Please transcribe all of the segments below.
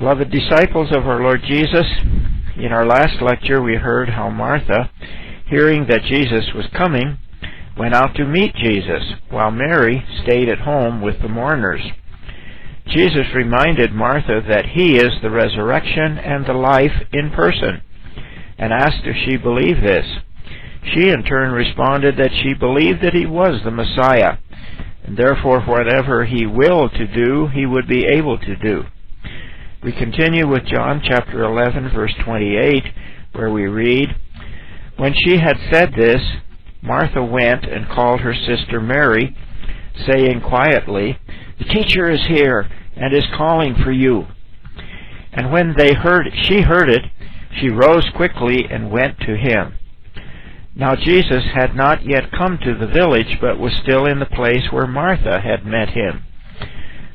Beloved disciples of our Lord Jesus, in our last lecture we heard how Martha, hearing that Jesus was coming, went out to meet Jesus, while Mary stayed at home with the mourners. Jesus reminded Martha that He is the resurrection and the life in person, and asked if she believed this. She in turn responded that she believed that He was the Messiah, and therefore whatever He willed to do, He would be able to do. We continue with John chapter 11, verse 28, where we read, "When she had said this, Martha went and called her sister Mary, saying quietly, 'The teacher is here and is calling for you.' And when she heard it, she rose quickly and went to Him." Now Jesus had not yet come to the village, but was still in the place where Martha had met Him.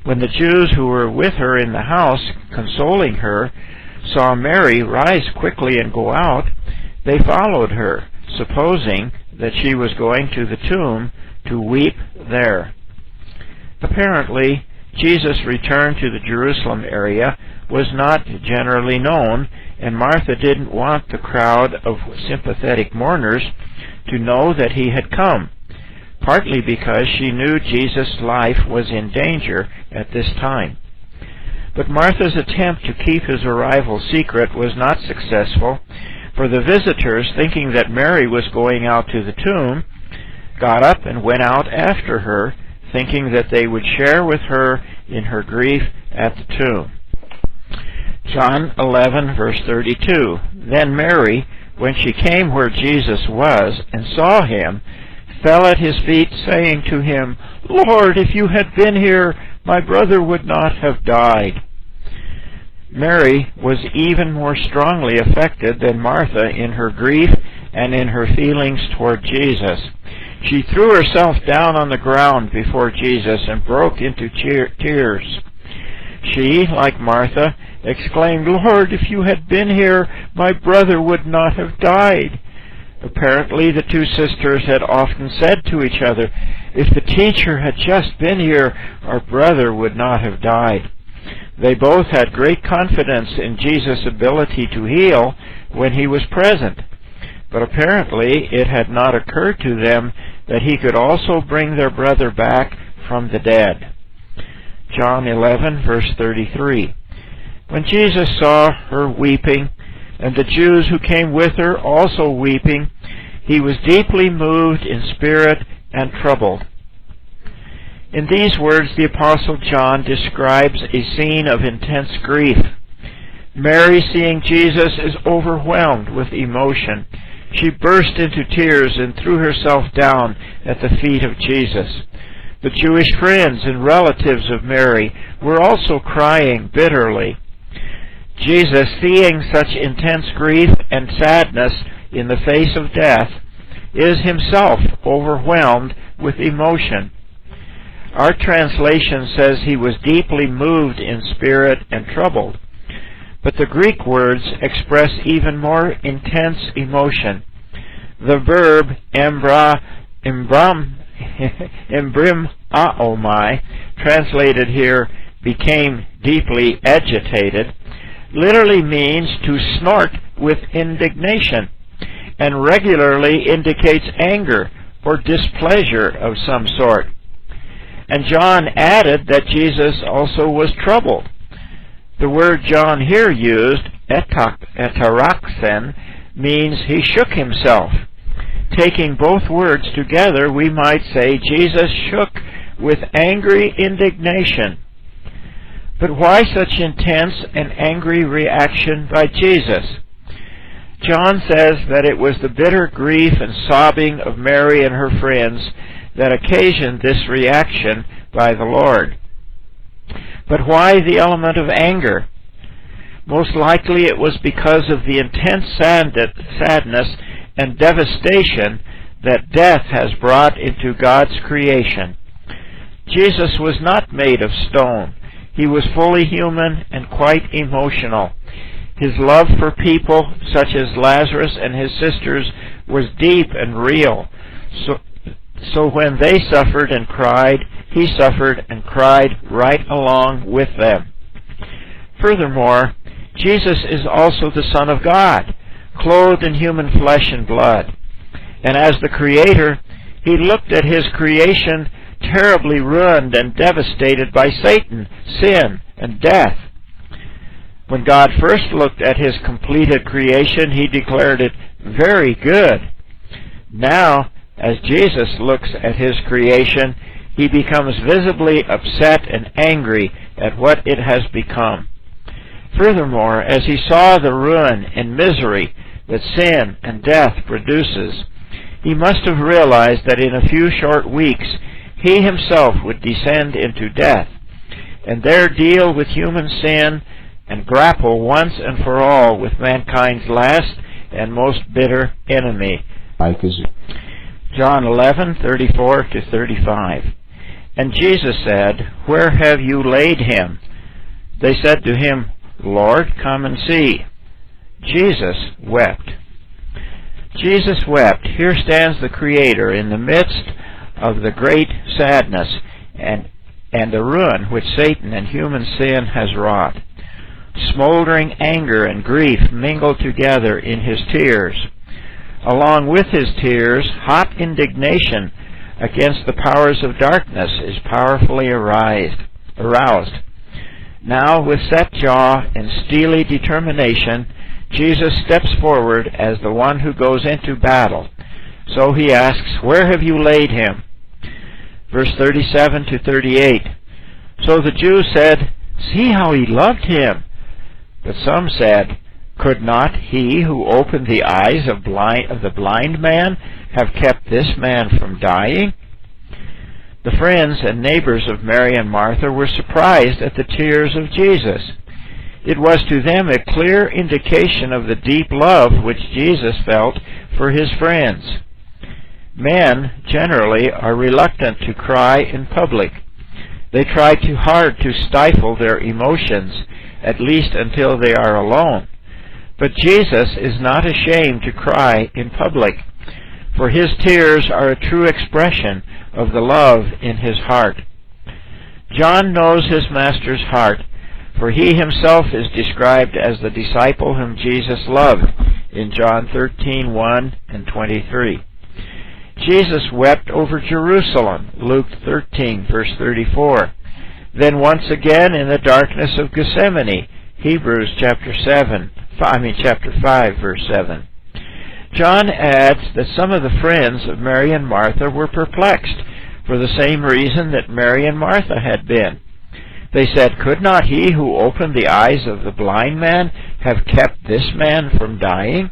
When the Jews who were with her in the house, consoling her, saw Mary rise quickly and go out, they followed her, supposing that she was going to the tomb to weep there. Apparently, Jesus' return to the Jerusalem area was not generally known, and Martha didn't want the crowd of sympathetic mourners to know that He had come, partly because she knew Jesus' life was in danger at this time. But Martha's attempt to keep His arrival secret was not successful, for the visitors, thinking that Mary was going out to the tomb, got up and went out after her, thinking that they would share with her in her grief at the tomb. John 11, verse 32, "Then Mary, when she came where Jesus was and saw Him, fell at His feet, saying to Him, 'Lord, if you had been here, my brother would not have died.'" Mary was even more strongly affected than Martha in her grief and in her feelings toward Jesus. She threw herself down on the ground before Jesus and broke into tears. She, like Martha, exclaimed, "Lord, if you had been here, my brother would not have died." Apparently, the two sisters had often said to each other, "If the teacher had just been here, our brother would not have died." They both had great confidence in Jesus' ability to heal when He was present, but apparently it had not occurred to them that He could also bring their brother back from the dead. John 11, verse 33. "When Jesus saw her weeping, and the Jews who came with her also weeping, He was deeply moved in spirit and troubled." In these words, the Apostle John describes a scene of intense grief. Mary, seeing Jesus, is overwhelmed with emotion. She burst into tears and threw herself down at the feet of Jesus. The Jewish friends and relatives of Mary were also crying bitterly. Jesus, seeing such intense grief and sadness in the face of death, is Himself overwhelmed with emotion. Our translation says He was deeply moved in spirit and troubled, but the Greek words express even more intense emotion. The verb embrimomai, translated here, became deeply agitated, literally means to snort with indignation, and regularly indicates anger or displeasure of some sort. And John added that Jesus also was troubled. The word John here used, etaraxen, means he shook himself. Taking both words together, we might say Jesus shook with angry indignation. But why such intense and angry reaction by Jesus? John says that it was the bitter grief and sobbing of Mary and her friends that occasioned this reaction by the Lord. But why the element of anger? Most likely it was because of the intense sadness and devastation that death has brought into God's creation. Jesus was not made of stone. He was fully human and quite emotional. His love for people such as Lazarus and his sisters was deep and real. So when they suffered and cried, He suffered and cried right along with them. Furthermore, Jesus is also the Son of God, clothed in human flesh and blood. And as the Creator, He looked at His creation terribly ruined and devastated by Satan, sin, and death. When God first looked at His completed creation, He declared it very good. Now, as Jesus looks at His creation, He becomes visibly upset and angry at what it has become. Furthermore, as He saw the ruin and misery that sin and death produces, He must have realized that in a few short weeks He Himself would descend into death, and there deal with human sin and grapple once and for all with mankind's last and most bitter enemy. John 11:34-35. And Jesus said, "Where have you laid him?" They said to Him, "Lord, come and see." Jesus wept. Jesus wept. Here stands the Creator in the midst of the great sadness and the ruin which Satan and human sin has wrought. Smoldering anger and grief mingle together in His tears. Along with His tears, hot indignation against the powers of darkness is powerfully aroused. Now, with set jaw and steely determination, Jesus steps forward as the one who goes into battle. So He asks, "Where have you laid him?" Verse 37-38. So the Jews said, "See how he loved him." But some said, "Could not he who opened the eyes of the blind man have kept this man from dying?" The friends and neighbors of Mary and Martha were surprised at the tears of Jesus. It was to them a clear indication of the deep love which Jesus felt for His friends. Men, generally, are reluctant to cry in public. They try too hard to stifle their emotions, at least until they are alone. But Jesus is not ashamed to cry in public, for His tears are a true expression of the love in His heart. John knows his Master's heart, for he himself is described as the disciple whom Jesus loved in John 13:1-23. Jesus wept over Jerusalem, Luke 13, verse 34. Then once again in the darkness of Gethsemane, Hebrews chapter 5, verse 7. John adds that some of the friends of Mary and Martha were perplexed for the same reason that Mary and Martha had been. They said, "Could not he who opened the eyes of the blind man have kept this man from dying?"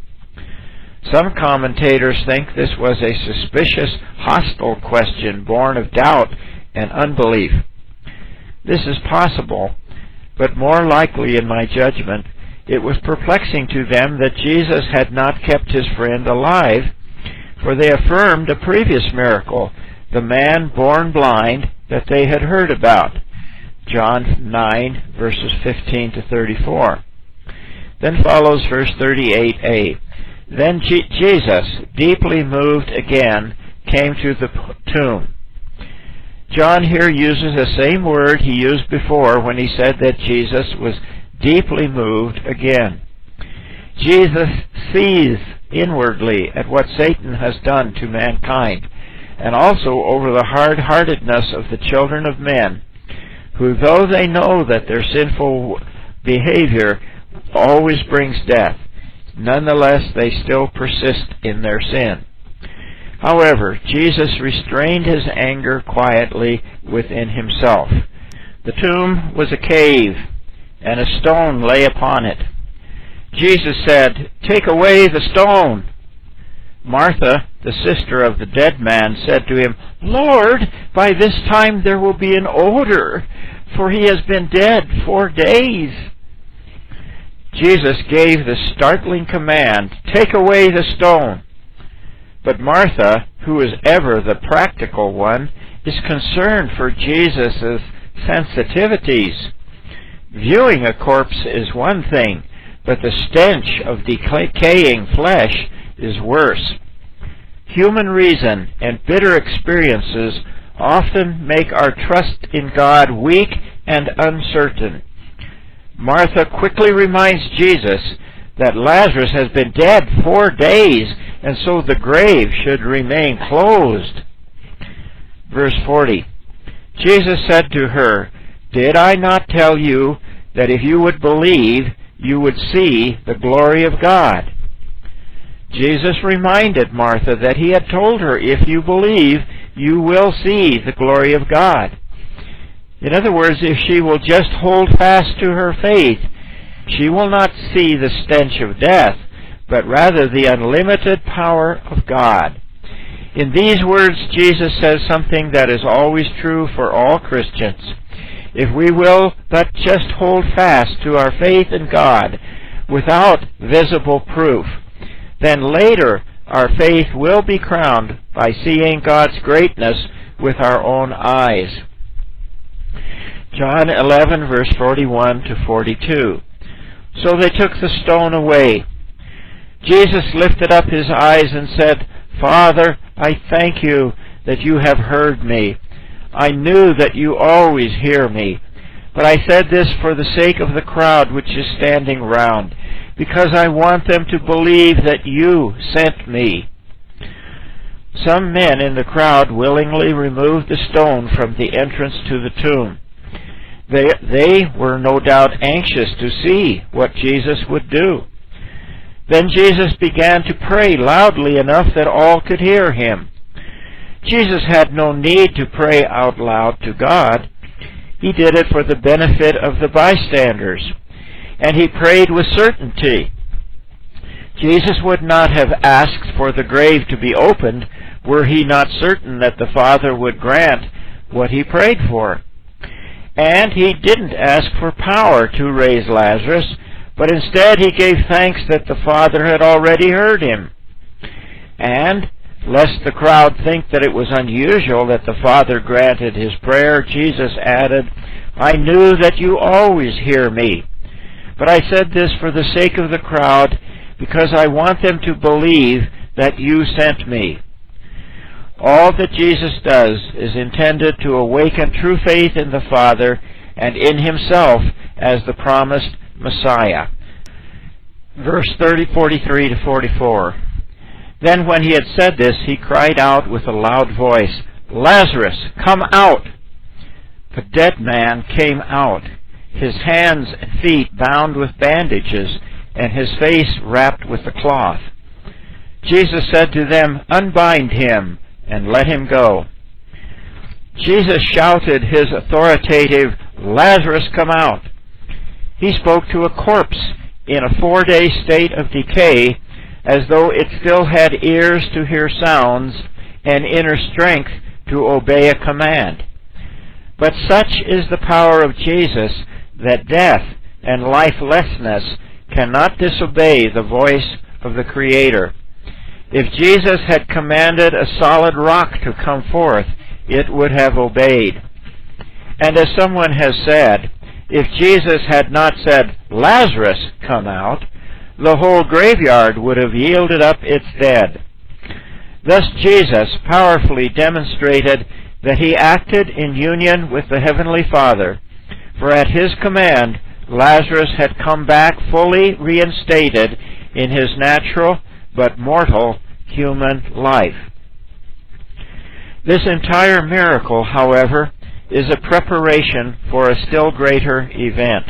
Some commentators think this was a suspicious, hostile question born of doubt and unbelief. This is possible, but more likely, in my judgment, it was perplexing to them that Jesus had not kept his friend alive, for they affirmed a previous miracle, the man born blind, that they had heard about. John 9, verses 15-34. Then follows verse 38a. Then Jesus, deeply moved again, came to the tomb. John here uses the same word he used before when he said that Jesus was deeply moved again. Jesus sees inwardly at what Satan has done to mankind, and also over the hard-heartedness of the children of men, who, though they know that their sinful behavior always brings death, nonetheless they still persist in their sin. However, Jesus restrained his anger quietly within himself. The tomb was a cave, and a stone lay upon it. Jesus said, "Take away the stone." Martha, the sister of the dead man, said to him, "Lord, by this time there will be an odor, for he has been dead 4 days." Jesus gave the startling command, "Take away the stone." But Martha, who is ever the practical one, is concerned for Jesus' sensitivities. Viewing a corpse is one thing, but the stench of decaying flesh is worse. Human reason and bitter experiences often make our trust in God weak and uncertain. Martha quickly reminds Jesus that Lazarus has been dead 4 days, and so the grave should remain closed. Verse 40. Jesus said to her, "Did I not tell you that if you would believe, you would see the glory of God?" Jesus reminded Martha that he had told her, "If you believe, you will see the glory of God." In other words, if she will just hold fast to her faith, she will not see the stench of death, but rather the unlimited power of God. In these words, Jesus says something that is always true for all Christians. If we will but just hold fast to our faith in God without visible proof, then later our faith will be crowned by seeing God's greatness with our own eyes. John 11, verse 41 to 42. So they took the stone away. Jesus lifted up his eyes and said, "Father, I thank you that you have heard me. I knew that you always hear me, but I said this for the sake of the crowd which is standing round, because I want them to believe that you sent me." Some men in the crowd willingly removed the stone from the entrance to the tomb. They were no doubt anxious to see what Jesus would do. Then Jesus began to pray loudly enough that all could hear him. Jesus had no need to pray out loud to God. He did it for the benefit of the bystanders, and he prayed with certainty. Jesus would not have asked for the grave to be opened were he not certain that the Father would grant what he prayed for. And he didn't ask for power to raise Lazarus, but instead he gave thanks that the Father had already heard him. And, lest the crowd think that it was unusual that the Father granted his prayer, Jesus added, "I knew that you always hear me, but I said this for the sake of the crowd, because I want them to believe that you sent me." All that Jesus does is intended to awaken true faith in the Father and in himself as the promised Messiah. Verse 43 to 44. Then when he had said this, he cried out with a loud voice, "Lazarus, come out!" The dead man came out, his hands and feet bound with bandages, and his face wrapped with a cloth. Jesus said to them, "Unbind him and let him go." Jesus shouted his authoritative, "Lazarus, come out!" He spoke to a corpse in a 4-day state of decay, as though it still had ears to hear sounds and inner strength to obey a command. But such is the power of Jesus that death and lifelessness cannot disobey the voice of the Creator. If Jesus had commanded a solid rock to come forth, it would have obeyed. And as someone has said, if Jesus had not said, "Lazarus, come out," the whole graveyard would have yielded up its dead. Thus Jesus powerfully demonstrated that he acted in union with the Heavenly Father, for at his command Lazarus had come back fully reinstated in his natural but mortal human life. This entire miracle, however, is a preparation for a still greater event.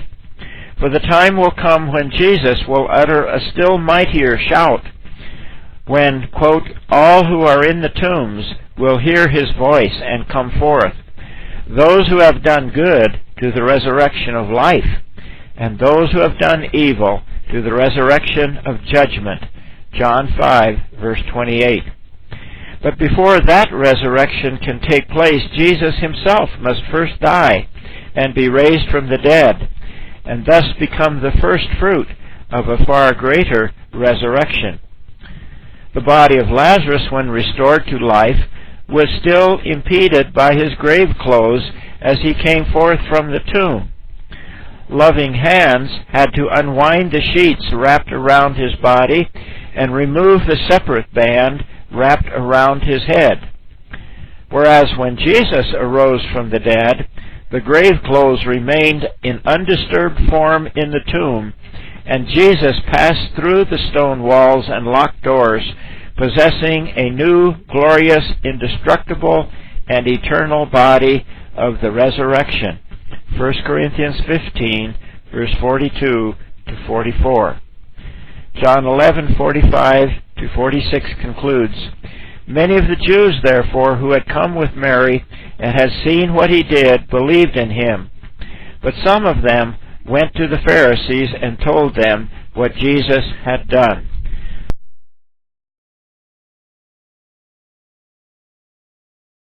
For the time will come when Jesus will utter a still mightier shout, when, quote, "all who are in the tombs will hear his voice and come forth, those who have done good to the resurrection of life, and those who have done evil to the resurrection of judgment." John 5, verse 28. But before that resurrection can take place, Jesus himself must first die and be raised from the dead, and thus become the first fruit of a far greater resurrection. The body of Lazarus, when restored to life, was still impeded by his grave clothes as he came forth from the tomb. Loving hands had to unwind the sheets wrapped around his body and remove the separate band wrapped around his head. Whereas when Jesus arose from the dead, The grave clothes remained in undisturbed form in the tomb, and Jesus passed through the stone walls and locked doors, possessing a new, glorious, indestructible, and eternal body of the resurrection. 1 Corinthians 15, verse 42 to 44. John 11:45 to 46 concludes, "Many of the Jews, therefore, who had come with Mary and had seen what he did, believed in him. But some of them went to the Pharisees and told them what Jesus had done."